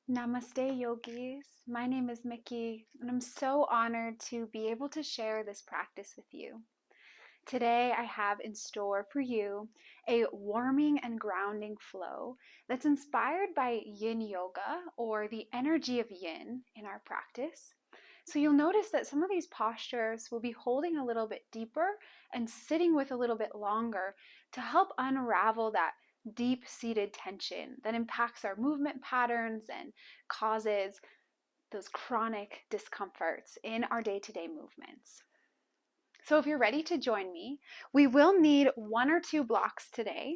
Namaste, yogis. My name is Myckie, and I'm so honored to be able to share this practice with you. Today, I have in store for you a warming and grounding flow that's inspired by yin yoga, or the energy of yin in our practice. So you'll notice that some of these postures will be holding a little bit deeper and sitting with a little bit longer to help unravel that deep-seated tension that impacts our movement patterns and causes those chronic discomforts in our day-to-day movements. So if you're ready to join me, we will need 1 or 2 blocks today,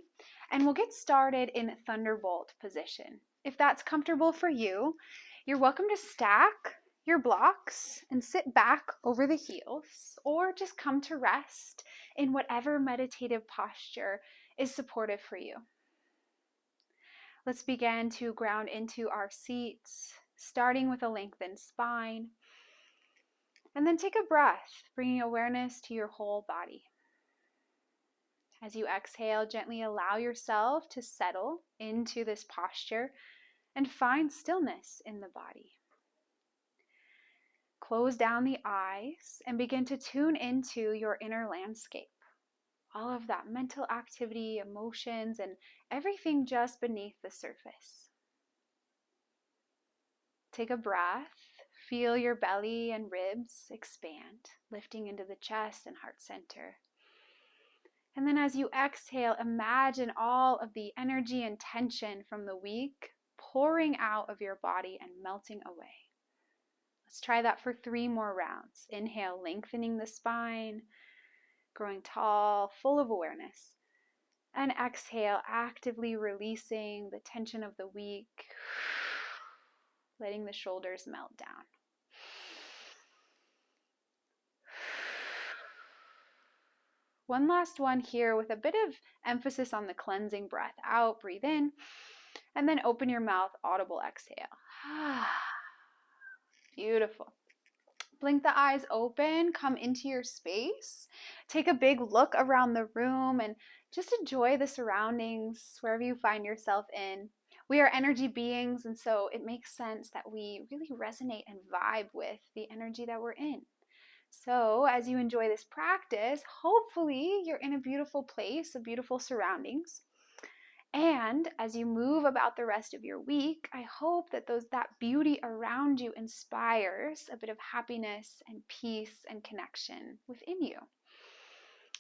and we'll get started in Thunderbolt position. If that's comfortable for you, you're welcome to stack your blocks and sit back over the heels, or just come to rest in whatever meditative posture is supportive for you. Let's begin to ground into our seats, starting with a lengthened spine. And then take a breath, bringing awareness to your whole body. As you exhale, gently allow yourself to settle into this posture and find stillness in the body. Close down the eyes and begin to tune into your inner landscape. All of that mental activity, emotions, and everything just beneath the surface. Take a breath. Feel your belly and ribs expand, lifting into the chest and heart center. And then as you exhale, imagine all of the energy and tension from the week pouring out of your body and melting away. Let's try that for 3 more rounds. Inhale, lengthening the spine, growing tall, full of awareness. And exhale, actively releasing the tension of the week, letting the shoulders melt down. One last one here with a bit of emphasis on the cleansing breath out. Breathe in, and then open your mouth, audible exhale. Beautiful. Blink the eyes open, come into your space. Take a big look around the room and just enjoy the surroundings wherever you find yourself in. We are energy beings, and so it makes sense that we really resonate and vibe with the energy that we're in. So as you enjoy this practice, hopefully you're in a beautiful place, beautiful surroundings. And as you move about the rest of your week, I hope that that beauty around you inspires a bit of happiness and peace and connection within you.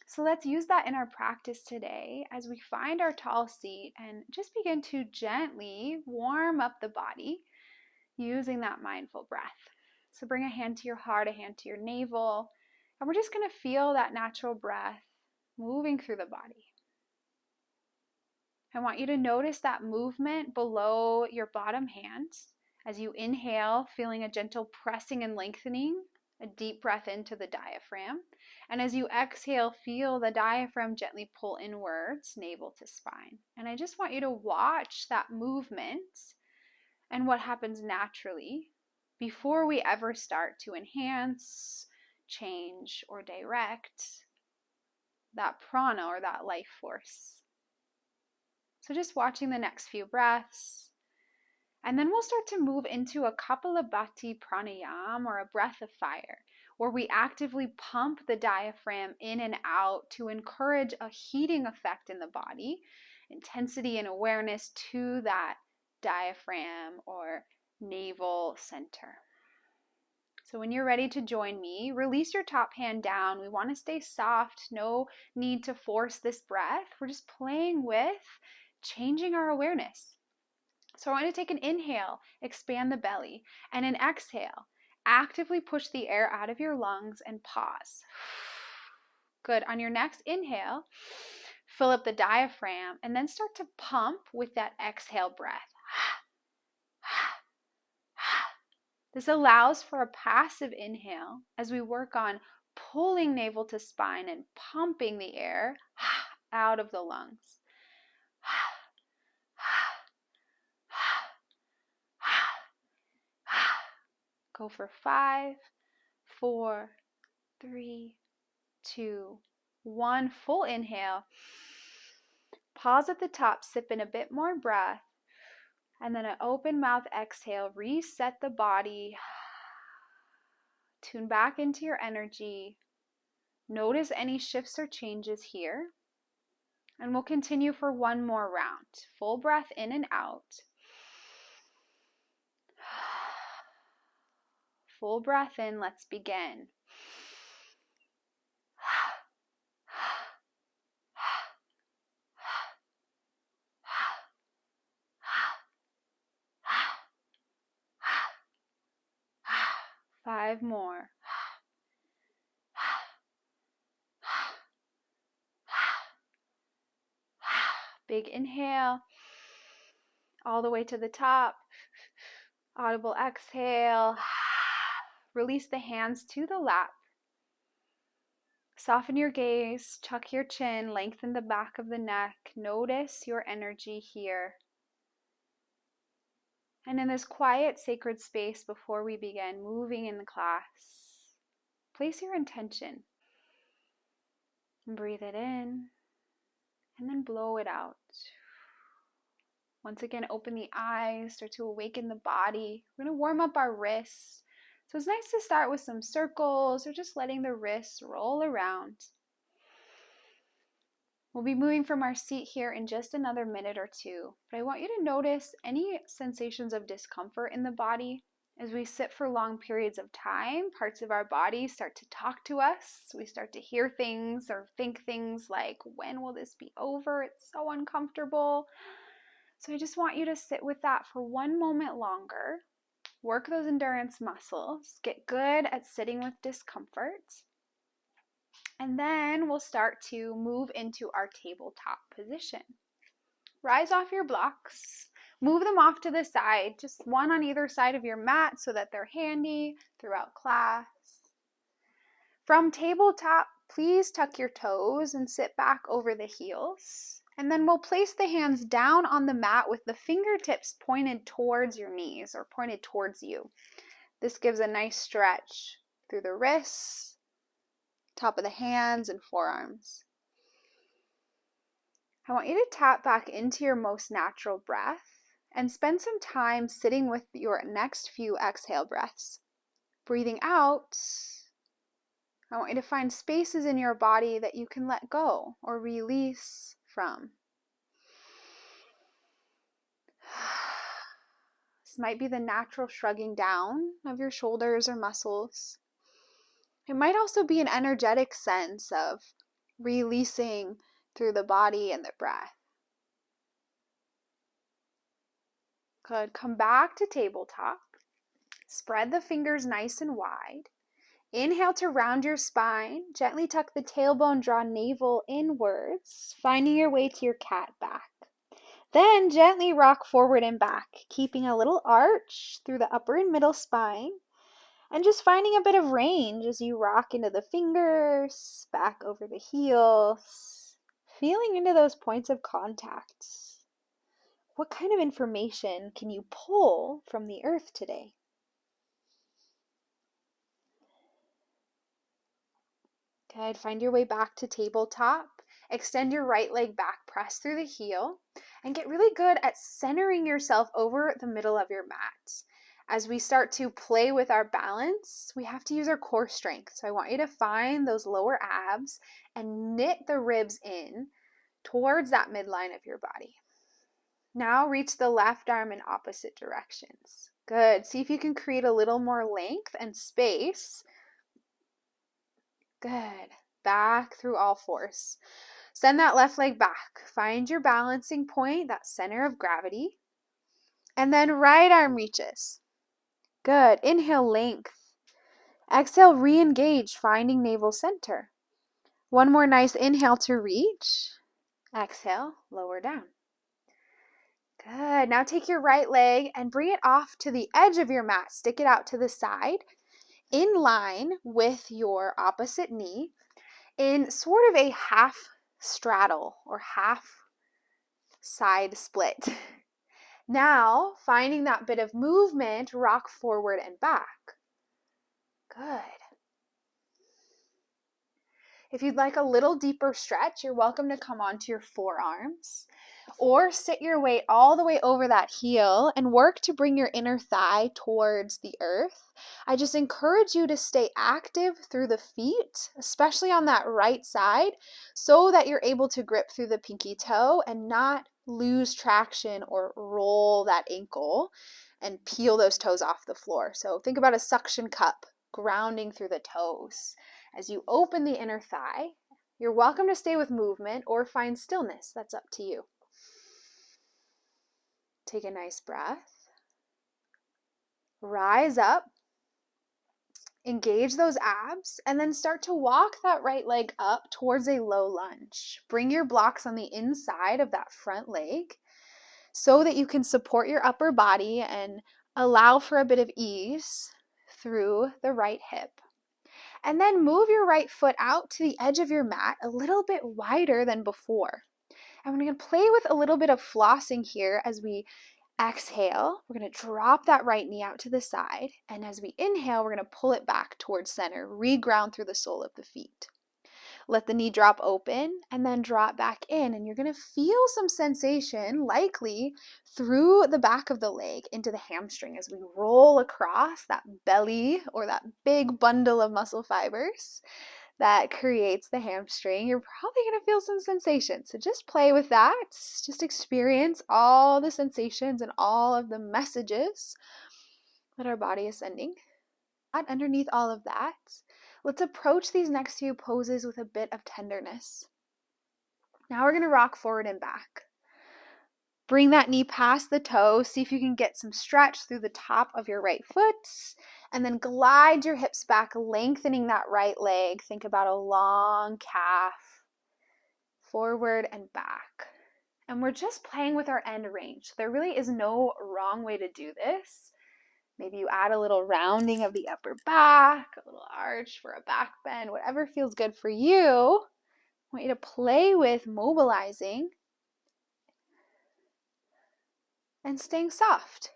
So let's use that in our practice today as we find our tall seat and just begin to gently warm up the body using that mindful breath. So bring a hand to your heart, a hand to your navel, and we're just going to feel that natural breath moving through the body. I want you to notice that movement below your bottom hand as you inhale, feeling a gentle pressing and lengthening, a deep breath into the diaphragm. And as you exhale, feel the diaphragm gently pull inwards, navel to spine. And I just want you to watch that movement and what happens naturally before we ever start to enhance, change, or direct that prana or that life force. So just watching the next few breaths. And then we'll start to move into a Kapalabhati pranayama, or a breath of fire, where we actively pump the diaphragm in and out to encourage a heating effect in the body, intensity and awareness to that diaphragm or navel center. So when you're ready to join me, release your top hand down. We want to stay soft, no need to force this breath. We're just playing with changing our awareness. So I want to take an inhale, expand the belly, and an exhale, actively push the air out of your lungs and pause. Good. On your next inhale, fill up the diaphragm and then start to pump with that exhale breath. This allows for a passive inhale as we work on pulling navel to spine and pumping the air out of the lungs. Go for 5, 4, 3, 2, 1. Full inhale. Pause at the top, sip in a bit more breath. And then an open mouth exhale, reset the body, tune back into your energy. Notice any shifts or changes here. And we'll continue for one more round. Full breath in and out. Full breath in, let's begin. 5 more. Big inhale, all the way to the top. Audible exhale. Release the hands to the lap. Soften your gaze, tuck your chin, lengthen the back of the neck. Notice your energy here. And in this quiet, sacred space before we begin moving in the class, place your intention. And breathe it in, and then blow it out. Once again, open the eyes, start to awaken the body. We're going to warm up our wrists. So it's nice to start with some circles or just letting the wrists roll around. We'll be moving from our seat here in just another minute or two, but I want you to notice any sensations of discomfort in the body. As we sit for long periods of time, parts of our body start to talk to us. We start to hear things or think things like, when will this be over? It's so uncomfortable. So I just want you to sit with that for one moment longer. Work those endurance muscles. Get good at sitting with discomfort. And then we'll start to move into our tabletop position. Rise off your blocks. Move them off to the side, just one on either side of your mat so that they're handy throughout class. From tabletop, please tuck your toes and sit back over the heels. And then we'll place the hands down on the mat with the fingertips pointed towards your knees or pointed towards you. This gives a nice stretch through the wrists, top of the hands, and forearms. I want you to tap back into your most natural breath and spend some time sitting with your next few exhale breaths. Breathing out, I want you to find spaces in your body that you can let go or release from. This might be the natural shrugging down of your shoulders or muscles. It might also be an energetic sense of releasing through the body and the breath. Good. Come back to tabletop. Spread the fingers nice and wide. Inhale to round your spine. Gently tuck the tailbone, draw navel inwards, finding your way to your cat back. Then gently rock forward and back, keeping a little arch through the upper and middle spine. And just finding a bit of range as you rock into the fingers, back over the heels, feeling into those points of contact. What kind of information can you pull from the earth today? Good. Find your way back to tabletop. Extend your right leg back, press through the heel, and get really good at centering yourself over the middle of your mat. As we start to play with our balance, we have to use our core strength. So I want you to find those lower abs and knit the ribs in towards that midline of your body. Now reach the left arm in opposite directions. Good. See if you can create a little more length and space. Good. Back through all fours. Send that left leg back. Find your balancing point, that center of gravity. And then right arm reaches. Good. Inhale, length. Exhale, re-engage, finding navel center. One more nice inhale to reach. Exhale, lower down. Good. Now take your right leg and bring it off to the edge of your mat. Stick it out to the side, in line with your opposite knee, in sort of a half straddle or half side split. Now, finding that bit of movement, rock forward and back. Good. If you'd like a little deeper stretch, you're welcome to come onto your forearms. Or sit your weight all the way over that heel and work to bring your inner thigh towards the earth. I just encourage you to stay active through the feet, especially on that right side, so that you're able to grip through the pinky toe and not lose traction or roll that ankle and peel those toes off the floor. So think about a suction cup grounding through the toes. As you open the inner thigh, you're welcome to stay with movement or find stillness. That's up to you. Take a nice breath. Rise up. Engage those abs, and then start to walk that right leg up towards a low lunge. Bring your blocks on the inside of that front leg so that you can support your upper body and allow for a bit of ease through the right hip. And then move your right foot out to the edge of your mat a little bit wider than before. And we're going to play with a little bit of flossing here as we exhale. We're going to drop that right knee out to the side. And as we inhale, we're going to pull it back towards center, reground through the sole of the feet. Let the knee drop open and then drop back in. And you're going to feel some sensation, likely through the back of the leg into the hamstring as we roll across that belly or that big bundle of muscle fibers that creates the hamstring. You're probably going to feel some sensation. So just play with that. Just experience all the sensations and all of the messages that our body is sending. Underneath all of that, let's approach these next few poses with a bit of tenderness. Now we're going to rock forward and back. Bring that knee past the toe. See if you can get some stretch through the top of your right foot. And then glide your hips back, lengthening that right leg. Think about a long calf. Forward and back. And we're just playing with our end range. There really is no wrong way to do this. Maybe you add a little rounding of the upper back, a little arch for a back bend, whatever feels good for you. I want you to play with mobilizing and staying soft.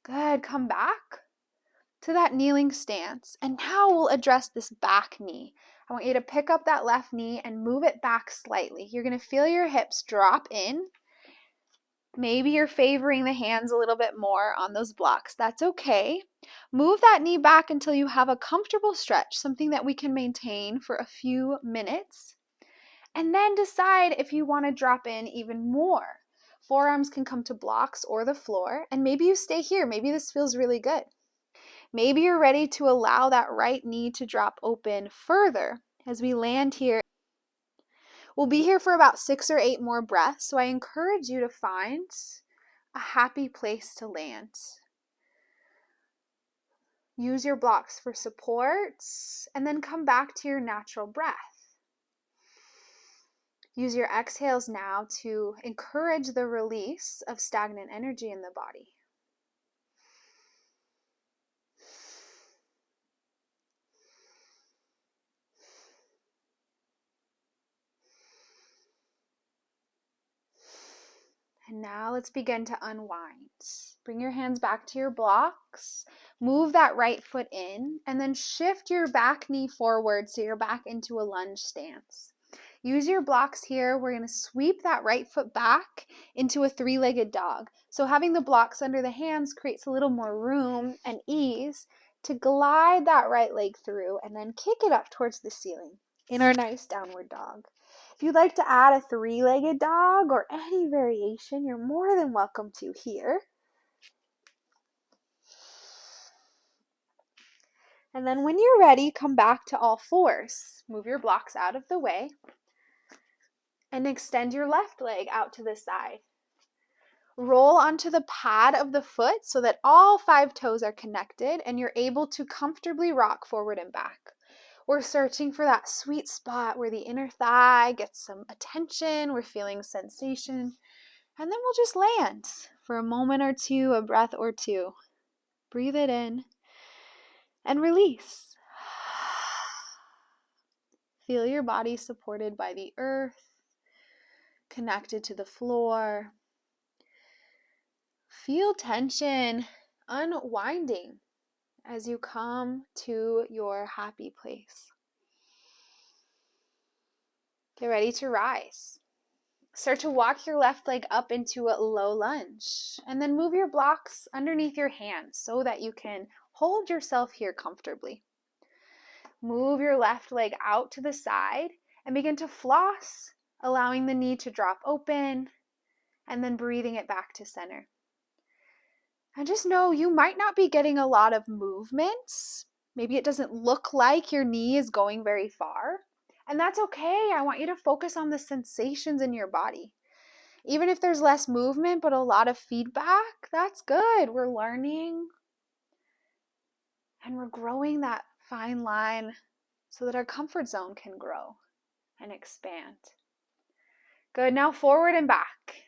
Good, come back to that kneeling stance. And now we'll address this back knee. I want you to pick up that left knee and move it back slightly. You're going to feel your hips drop in. Maybe you're favoring the hands a little bit more on those blocks. That's okay. Move that knee back until you have a comfortable stretch, something that we can maintain for a few minutes. And then decide if you want to drop in even more. Forearms can come to blocks or the floor, and maybe you stay here. Maybe this feels really good. Maybe you're ready to allow that right knee to drop open further as we land here. We'll be here for about 6 or 8 more breaths, so I encourage you to find a happy place to land. Use your blocks for support, and then come back to your natural breath. Use your exhales now to encourage the release of stagnant energy in the body. And now let's begin to unwind. Bring your hands back to your blocks. Move that right foot in, and then shift your back knee forward so you're back into a lunge stance. Use your blocks here. We're going to sweep that right foot back into a 3-legged dog. So having the blocks under the hands creates a little more room and ease to glide that right leg through and then kick it up towards the ceiling in our nice downward dog. If you'd like to add a 3-legged dog or any variation, you're more than welcome to here. And then when you're ready, come back to all fours. Move your blocks out of the way and extend your left leg out to the side. Roll onto the pad of the foot so that all 5 toes are connected and you're able to comfortably rock forward and back. We're searching for that sweet spot where the inner thigh gets some attention. We're feeling sensation. And then we'll just land for a moment or two, a breath or two. Breathe it in and release. Feel your body supported by the earth, connected to the floor. Feel tension unwinding as you come to your happy place. Get ready to rise. Start to walk your left leg up into a low lunge, and then move your blocks underneath your hands so that you can hold yourself here comfortably. Move your left leg out to the side and begin to floss, allowing the knee to drop open, and then breathing it back to center. And just know you might not be getting a lot of movements. Maybe it doesn't look like your knee is going very far. And that's okay. I want you to focus on the sensations in your body. Even if there's less movement, but a lot of feedback, that's good. We're learning and we're growing that fine line so that our comfort zone can grow and expand. Good. Now forward and back.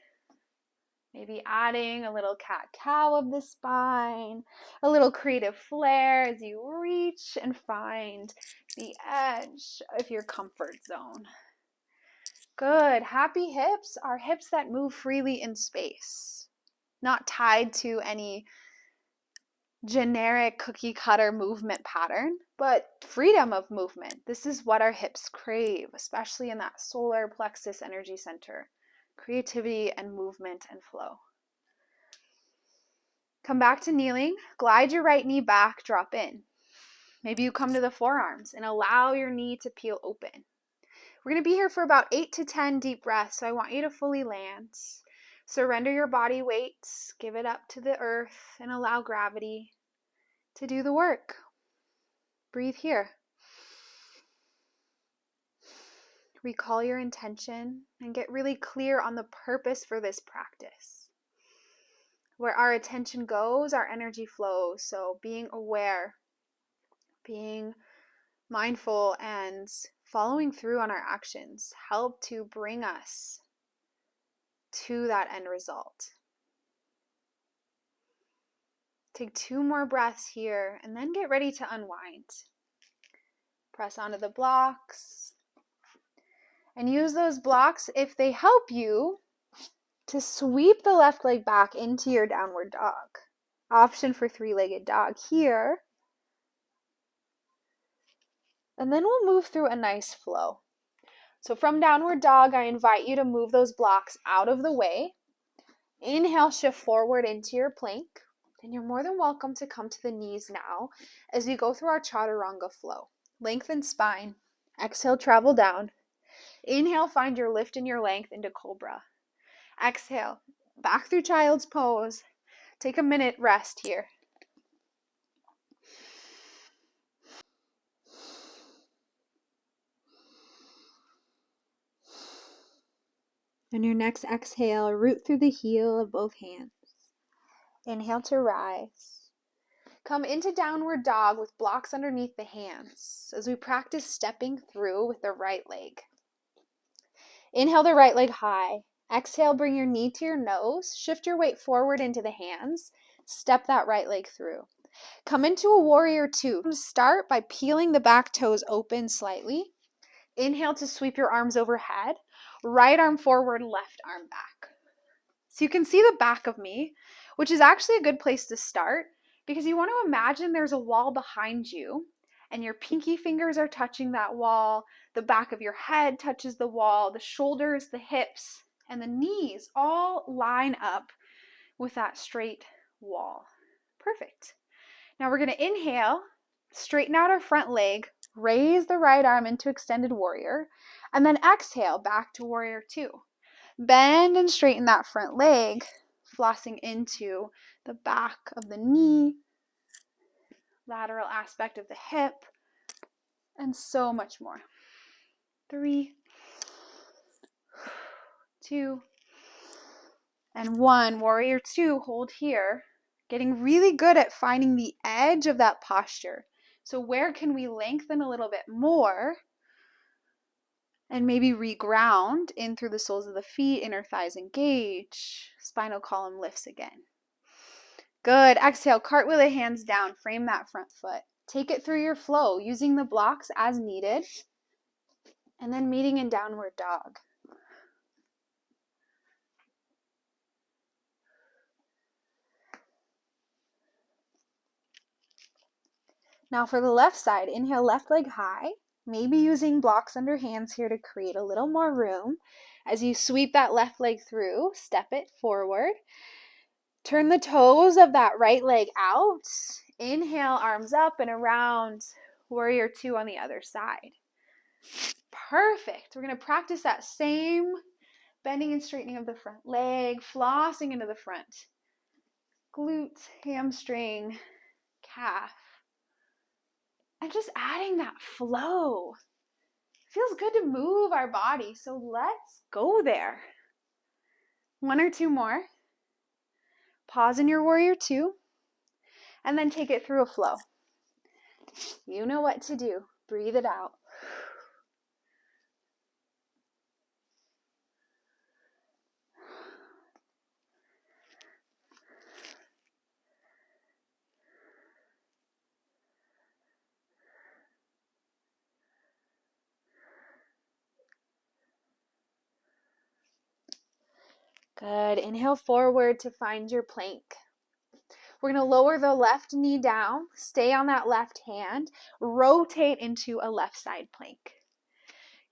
Maybe adding a little cat-cow of the spine, a little creative flair as you reach and find the edge of your comfort zone. Good. Happy hips are hips that move freely in space, not tied to any generic cookie cutter movement pattern, but freedom of movement. This is what our hips crave, especially in that solar plexus energy center. Creativity and movement and flow. Come back to kneeling, glide your right knee back, drop in. Maybe you come to the forearms and allow your knee to peel open. We're going to be here for about 8 to 10 deep breaths, so I want you to fully land. Surrender your body weight, give it up to the earth, and allow gravity to do the work. Breathe here. Recall your intention and get really clear on the purpose for this practice. Where our attention goes, our energy flows. So being aware, being mindful, and following through on our actions help to bring us to that end result. Take 2 more breaths here and then get ready to unwind. Press onto the blocks. And use those blocks, if they help you, to sweep the left leg back into your downward dog. Option for 3-legged dog here. And then we'll move through a nice flow. So from downward dog, I invite you to move those blocks out of the way. Inhale, shift forward into your plank. And you're more than welcome to come to the knees now as we go through our chaturanga flow. Lengthen spine. Exhale, travel down. Inhale, find your lift and your length into cobra. Exhale, back through child's pose. Take a minute rest here. On your next exhale, root through the heel of both hands. Inhale to rise. Come into downward dog with blocks underneath the hands as we practice stepping through with the right leg. Inhale the right leg high. Exhale, bring your knee to your nose. Shift your weight forward into the hands. Step that right leg through. Come into a warrior 2. Start by peeling the back toes open slightly. Inhale to sweep your arms overhead. Right arm forward, left arm back. So you can see the back of me, which is actually a good place to start because you want to imagine there's a wall behind you and your pinky fingers are touching that wall. The back of your head touches the wall. The shoulders, the hips, and the knees all line up with that straight wall. Perfect. Now we're going to inhale, straighten out our front leg, raise the right arm into extended warrior, and then exhale back to warrior 2. Bend and straighten that front leg, flossing into the back of the knee, lateral aspect of the hip, and so much more. 3, 2, and 1. Warrior 2, hold here. Getting really good at finding the edge of that posture. So where can we lengthen a little bit more and maybe reground in through the soles of the feet, inner thighs engage, spinal column lifts again. Good. Exhale, cartwheel the hands down, frame that front foot. Take it through your flow, using the blocks as needed, and then meeting in downward dog. Now for the left side, inhale left leg high, maybe using blocks under hands here to create a little more room As you sweep that left leg through, step it forward. Turn the toes of that right leg out. Inhale, arms up and around. Warrior two on the other side. Perfect. We're going to practice that same bending and straightening of the front leg, flossing into the front. Glute, hamstring, calf. And just adding that flow. Feels good to move our body, so let's go there. One or two more. Pause in your warrior two, and then take it through a flow. You know what to do. Breathe it out. Good. Inhale forward to find your plank. We're going to lower the left knee down, stay on that left hand, rotate into a left side plank.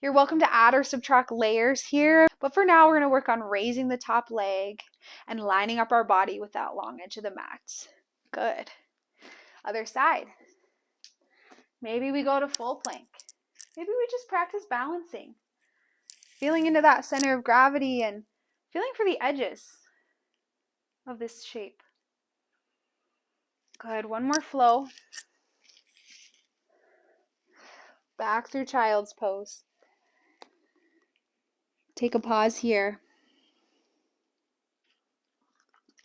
You're welcome to add or subtract layers here, but for now we're going to work on raising the top leg and lining up our body with that long edge of the mat. Good. Other side. Maybe we go to full plank. Maybe we just practice balancing, feeling into that center of gravity and feeling for the edges of this shape. Good. One more flow. Back through child's pose. Take a pause here.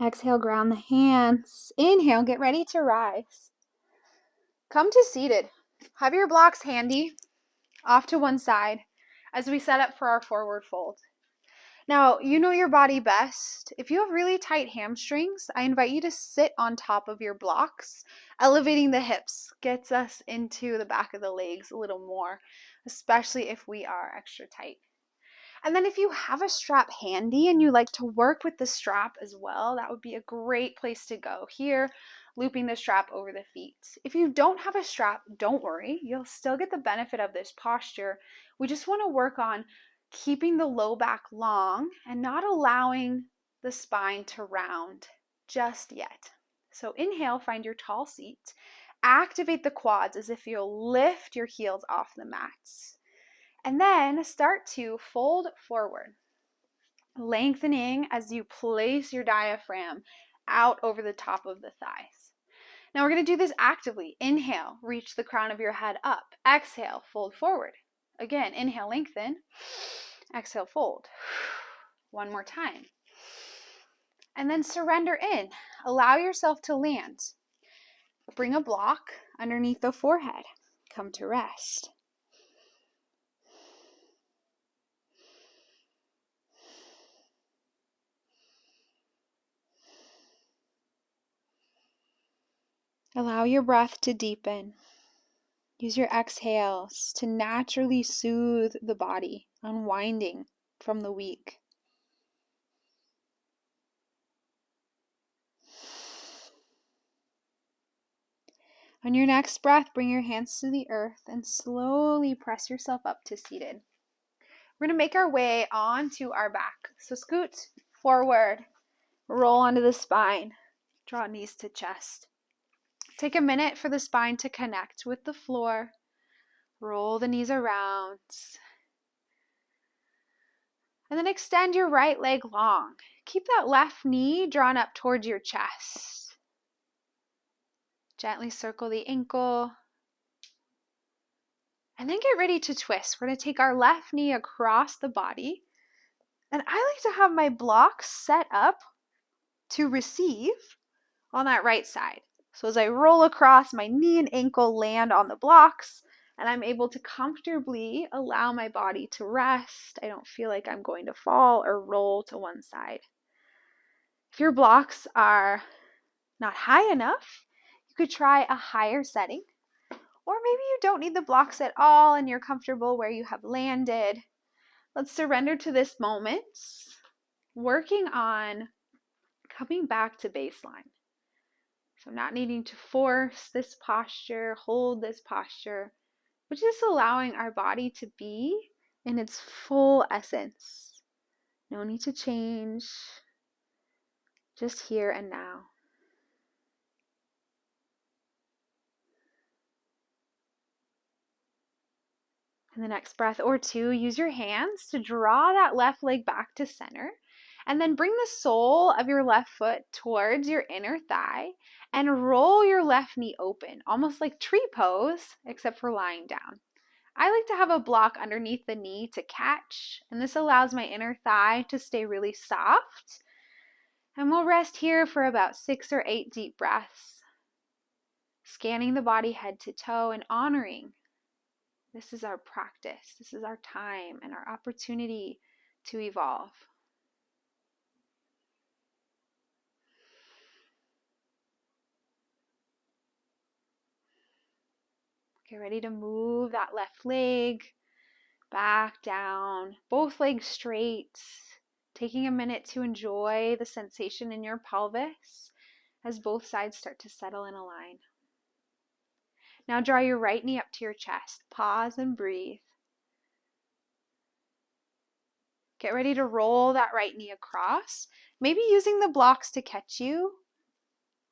Exhale, ground the hands. Inhale, get ready to rise. Come to seated. Have your blocks handy, off to one side, as we set up for our forward fold. Now, you know your body best. If you have really tight hamstrings, I invite you to sit on top of your blocks. Elevating the hips gets us into the back of the legs a little more, especially if we are extra tight. And then if you have a strap handy and you like to work with the strap as well, that would be a great place to go. Here, looping the strap over the feet. If you don't have a strap, don't worry. You'll still get the benefit of this posture. We just want to work on keeping the low back long and not allowing the spine to round just yet. So inhale, find your tall seat. Activate the quads as if you'll lift your heels off the mats. And then start to fold forward, lengthening as you place your diaphragm out over the top of the thighs. Now we're going to do this actively. Inhale, reach the crown of your head up. Exhale, fold forward. Again, inhale, lengthen. Exhale, fold. One more time. And then surrender in. Allow yourself to land. Bring a block underneath the forehead. Come to rest. Allow your breath to deepen. Use your exhales to naturally soothe the body, unwinding from the week. On your next breath, bring your hands to the earth and slowly press yourself up to seated. We're going to make our way onto our back. So scoot forward, roll onto the spine, draw knees to chest. Take a minute for the spine to connect with the floor. Roll the knees around. And then extend your right leg long. Keep that left knee drawn up towards your chest. Gently circle the ankle. And then get ready to twist. We're going to take our left knee across the body. And I like to have my blocks set up to receive on that right side. So as I roll across, my knee and ankle land on the blocks, and I'm able to comfortably allow my body to rest. I don't feel like I'm going to fall or roll to one side. If your blocks are not high enough, you could try a higher setting. Or maybe you don't need the blocks at all and you're comfortable where you have landed. Let's surrender to this moment, working on coming back to baseline. So not needing to force this posture, hold this posture, but just allowing our body to be in its full essence. No need to change. Just here and now. In the next breath or two, use your hands to draw that left leg back to center. And then bring the sole of your left foot towards your inner thigh and roll your left knee open, almost like tree pose, except for lying down. I like to have a block underneath the knee to catch, and this allows my inner thigh to stay really soft. And we'll rest here for about 6 or 8 deep breaths, scanning the body head to toe and honoring this is our practice, this is our time and our opportunity to evolve. Get ready to move that left leg back down, both legs straight, taking a minute to enjoy the sensation in your pelvis as both sides start to settle and align. Now draw your right knee up to your chest. Pause and breathe. Get ready to roll that right knee across, maybe using the blocks to catch you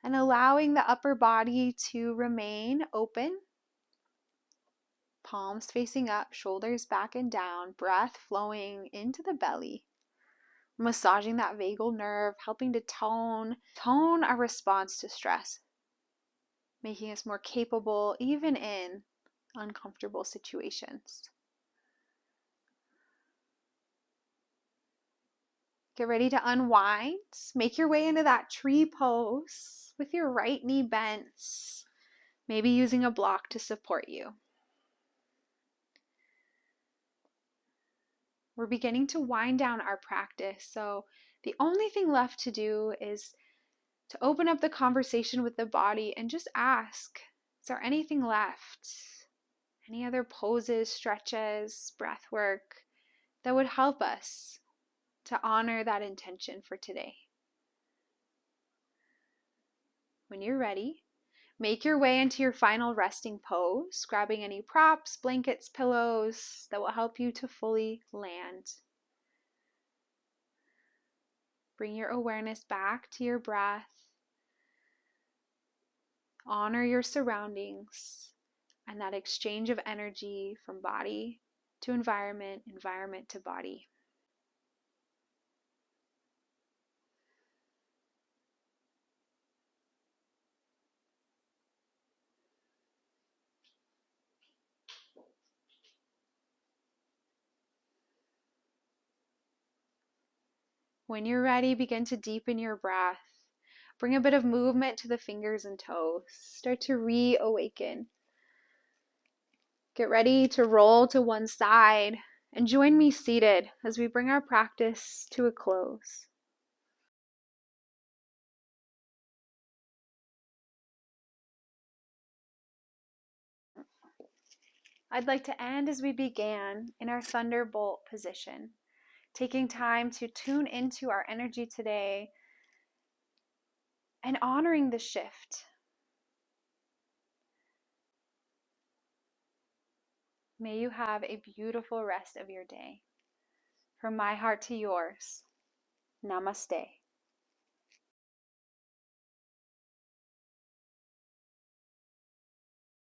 and allowing the upper body to remain open. Palms facing up, shoulders back and down, breath flowing into the belly. Massaging that vagal nerve, helping to tone our response to stress, making us more capable even in uncomfortable situations. Get ready to unwind. Make your way into that tree pose with your right knee bent, maybe using a block to support you. We're beginning to wind down our practice, so the only thing left to do is to open up the conversation with the body and just ask, is there anything left? Any other poses, stretches, breath work that would help us to honor that intention for today? When you're ready, make your way into your final resting pose, grabbing any props, blankets, pillows that will help you to fully land. Bring your awareness back to your breath. Honor your surroundings and that exchange of energy from body to environment, environment to body. When you're ready, begin to deepen your breath. Bring a bit of movement to the fingers and toes. Start to reawaken. Get ready to roll to one side and join me seated as we bring our practice to a close. I'd like to end as we began in our thunderbolt position, taking time to tune into our energy today and honoring the shift. May you have a beautiful rest of your day. From my heart to yours, namaste.